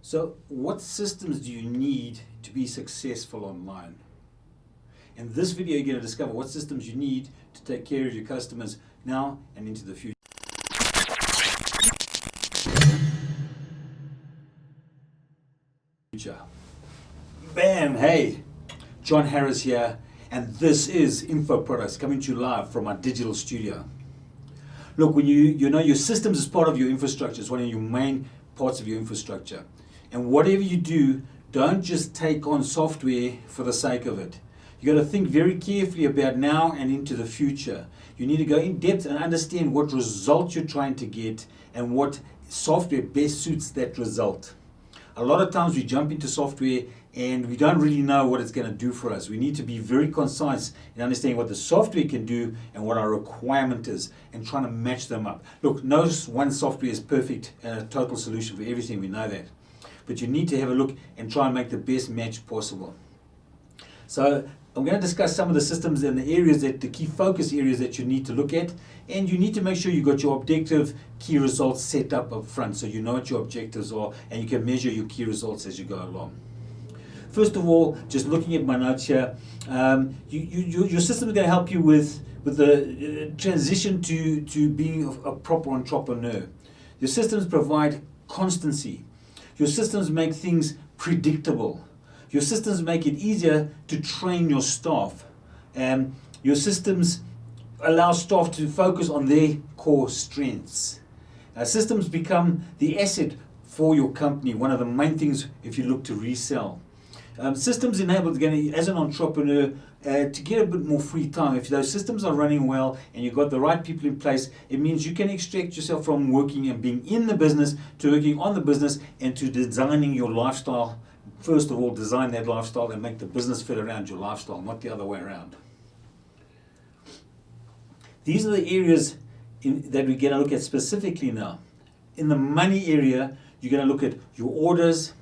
So what systems do you need to be successful online? In this video, you're going to discover what systems you need to take care of your customers now and into the future. Bam! Hey, John Harris here, and this is Info Products coming to you live from our digital studio. Look, when you know your systems is part of your infrastructure, it's one of your main parts of your infrastructure. And whatever you do, don't just take on software for the sake of it. You got to think very carefully about now and into the future. You need to go in depth and understand what result you're trying to get and what software best suits that result. A lot of times we jump into software and we don't really know what it's going to do for us. We need to be very concise in understanding what the software can do and what our requirement is and trying to match them up. Look, no one software is perfect and a total solution for everything, we know that. But you need to have a look and try and make the best match possible. So I'm going to discuss some of the systems and the areas the key focus areas that you need to look at, and you need to make sure you got your objective key results set up front so you know what your objectives are and you can measure your key results as you go along. First of all, just looking at my notes here, your system is going to help you with the transition to being a proper entrepreneur. Your systems provide constancy. Your systems make things predictable. Your systems make it easier to train your staff. Your systems allow staff to focus on their core strengths. Systems become the asset for your company, one of the main things if you look to resell. Systems enable, as an entrepreneur, to get a bit more free time. If those systems are running well and you've got the right people in place, it means you can extract yourself from working and being in the business to working on the business and to designing your lifestyle. First of all, design that lifestyle and make the business fit around your lifestyle, not the other way around. These are the areas that we're going to look at specifically now. In the money area, you're going to look at your orders,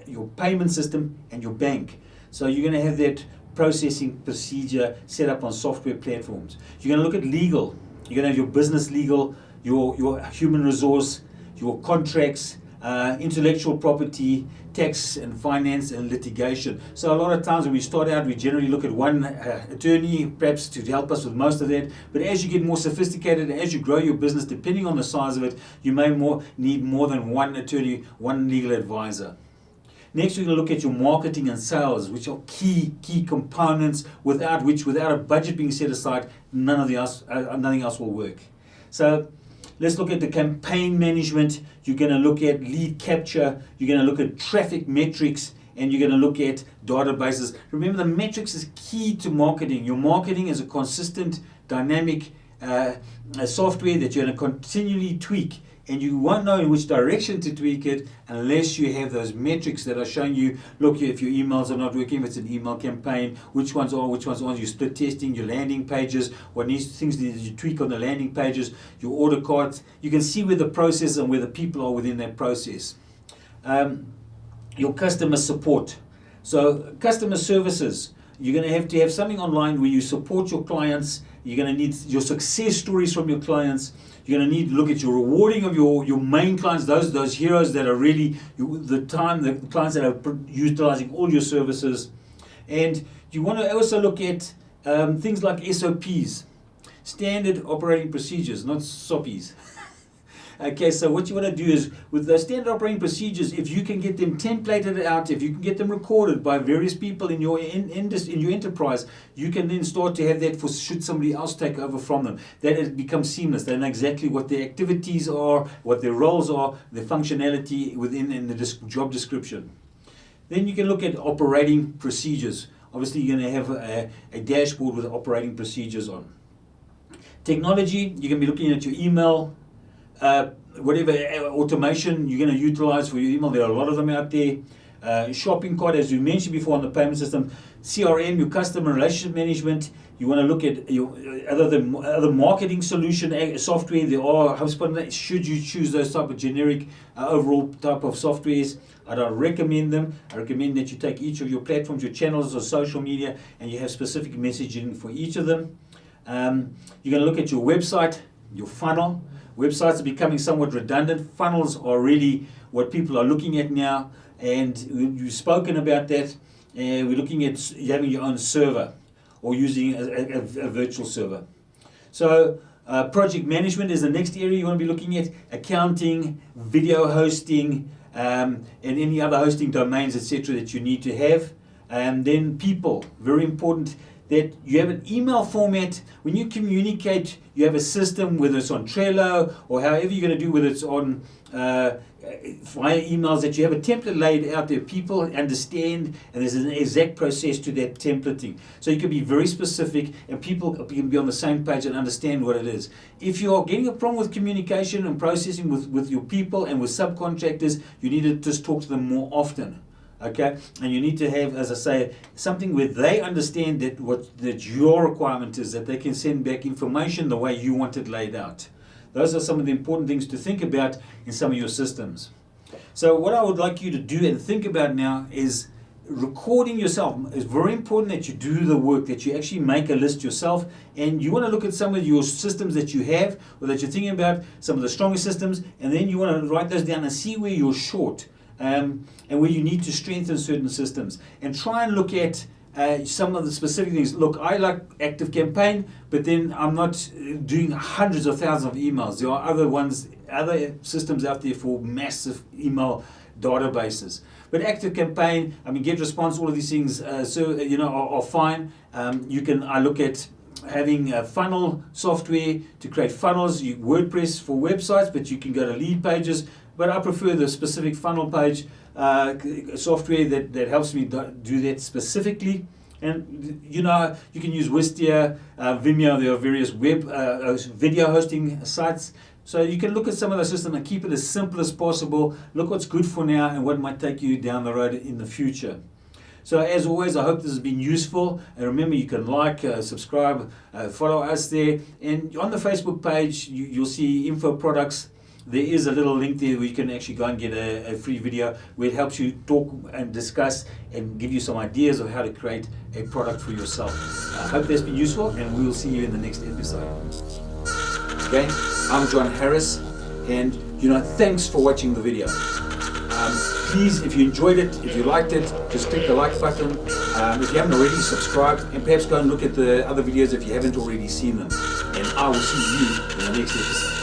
your payment system, and your bank. So you're going to have that processing procedure set up on software platforms. You're going to look at legal. You're going to have your business legal, your human resource, your contracts, intellectual property, tax and finance and litigation. So a lot of times when we start out, we generally look at one attorney perhaps to help us with most of that. But as you get more sophisticated and as you grow your business, depending on the size of it, you may need more than one attorney, one legal advisor. Next, we're going to look at your marketing and sales, which are key components without a budget being set aside, nothing else will work. So let's look at the campaign management. You're going to look at lead capture. You're going to look at traffic metrics, and you're going to look at databases. Remember, the metrics is key to marketing. Your marketing is a consistent, dynamic software that you're going to continually tweak, and you won't know in which direction to tweak it unless you have those metrics that are showing you, look, if your emails are not working, if it's an email campaign, which ones are, you split testing, your landing pages, things that you tweak on the landing pages, your order cards. You can see where the process and where the people are within that process. Your customer support. So customer services, you're going to have something online where you support your clients. You're going to need your success stories from your clients. You're going to need to look at your rewarding of your main clients, those heroes that are really the clients that are utilizing all your services. And you want to also look at things like SOPs, standard operating procedures, not SOPs. Okay, so what you want to do is, with the standard operating procedures, if you can get them templated out, if you can get them recorded by various people in your enterprise, you can then start to have that for should somebody else take over from them. That it becomes seamless. They know exactly what their activities are, what their roles are, the functionality in the job description. Then you can look at operating procedures. Obviously, you're going to have a dashboard with operating procedures on. Technology, you can be looking at your email, whatever automation you're going to utilize for your email. There are a lot of them out there. Shopping cart, as we mentioned before, on the payment system. CRM, your customer relationship management. You want to look at your other marketing solution software. There are HubSpot. Should you choose those type of generic overall type of softwares, I don't recommend them. I recommend that you take each of your platforms, your channels or social media, and you have specific messaging for each of them. You're going to look at your website, your funnel. Websites are becoming somewhat redundant. Funnels are really what people are looking at now, and you've spoken about that. And we're looking at having your own server or using a virtual server. So project management is the next area you want to be looking at. Accounting, video hosting, and any other hosting domains, etc. that you need to have. And then people, very important that you have an email format. When you communicate, you have a system, whether it's on Trello or however you're going to do, whether it's on via emails, that you have a template laid out there. People understand, and there's an exact process to that templating. So you can be very specific, and people can be on the same page and understand what it is. If you are getting a problem with communication and processing with your people and with subcontractors, you need to just talk to them more often. Okay, and you need to have, as I say, something where they understand that your requirement is, that they can send back information the way you want it laid out. Those are some of the important things to think about in some of your systems. So what I would like you to do and think about now is recording yourself. It's very important that you do the work, that you actually make a list yourself, and you want to look at some of your systems that you have or that you're thinking about, some of the stronger systems, and then you want to write those down and see where you're short. And where you need to strengthen certain systems, and try and look at some of the specific things. Look, I like ActiveCampaign, but then I'm not doing hundreds of thousands of emails. There are other systems out there for massive email databases. But ActiveCampaign, GetResponse, all of these things, are fine. I look at having a funnel software to create funnels. WordPress for websites, but you can go to lead pages. But I prefer the specific funnel page software that helps me do that specifically. And you can use Wistia, Vimeo. There are various web video hosting sites. So you can look at some of the systems and keep it as simple as possible. Look what's good for now and what might take you down the road in the future. So as always, I hope this has been useful. And remember, you can like, subscribe, follow us there. And on the Facebook page, you'll see info products. There is a little link there where you can actually go and get a free video where it helps you talk and discuss and give you some ideas of how to create a product for yourself. I hope that's been useful, and we will see you in the next episode. Okay, I'm John Harris, and thanks for watching the video. Please, if you enjoyed it, if you liked it, just click the like button. If you haven't already, subscribe, and perhaps go and look at the other videos if you haven't already seen them. And I will see you in the next episode.